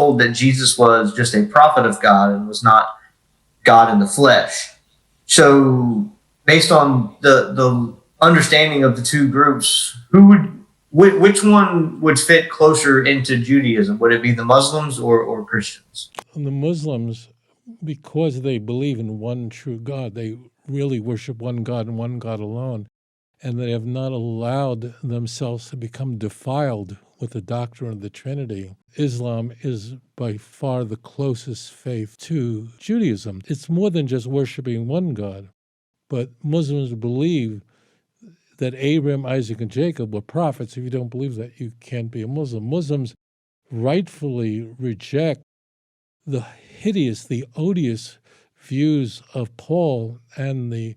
told that Jesus was just a prophet of God and was not God in the flesh. So based on the understanding of the two groups, which one would fit closer into Judaism? Would it be the Muslims or Christians? And the Muslims, because they believe in one true God, they really worship one God and one God alone, and they have not allowed themselves to become defiled with the doctrine of the Trinity. Islam is by far the closest faith to Judaism. It's more than just worshiping one God, but Muslims believe that Abraham, Isaac, and Jacob were prophets. If you don't believe that, you can't be a Muslim. Muslims rightfully reject the hideous, the odious views of Paul and the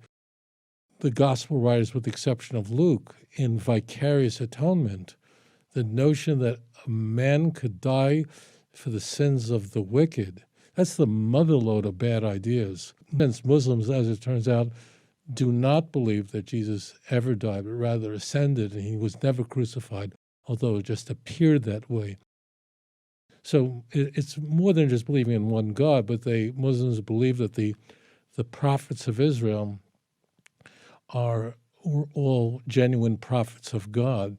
gospel writers, with the exception of Luke, in vicarious atonement. The notion that a man could die for the sins of the wicked, that's the motherlode of bad ideas. Since Muslims, as it turns out, do not believe that Jesus ever died, but rather ascended, and he was never crucified, although it just appeared that way. So it's more than just believing in one God, but Muslims believe that the prophets of Israel are all genuine prophets of God.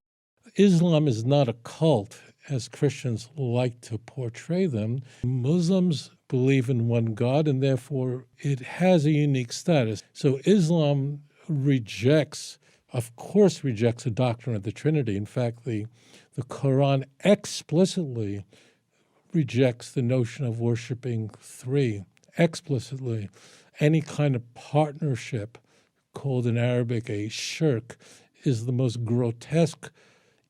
Islam is not a cult, as Christians like to portray them. Muslims believe in one God, and therefore it has a unique status. So Islam of course rejects the doctrine of the Trinity. In fact, the Quran explicitly rejects the notion of worshiping three, explicitly. Any kind of partnership, called in Arabic a shirk, is the most grotesque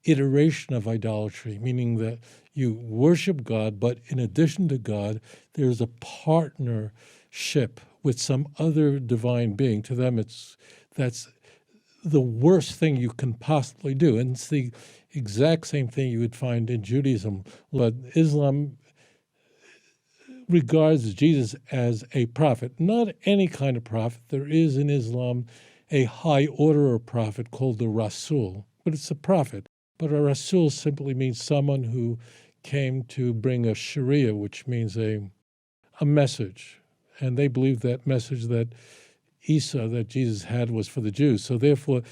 iteration of idolatry, meaning that you worship God, but in addition to God, there's a partnership with some other divine being. To them, that's the worst thing you can possibly do. And it's the exact same thing you would find in Judaism. But Islam regards Jesus as a prophet, not any kind of prophet. There is in Islam a high order of prophet called the Rasul, but it's a prophet. But a Rasul simply means someone who came to bring a Sharia, which means a message. And they believe that message that Jesus had was for the Jews. So therefore,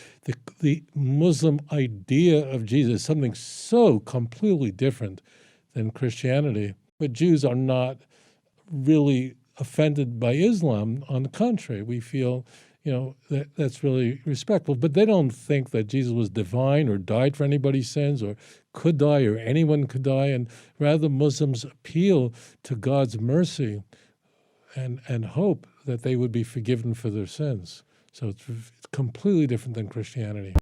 the Muslim idea of Jesus is something so completely different than Christianity. But Jews are not really offended by Islam. On the contrary, we feel that's really respectful. But they don't think that Jesus was divine or died for anybody's sins or could die or anyone could die. And rather, Muslims appeal to God's mercy and hope that they would be forgiven for their sins. So it's completely different than Christianity.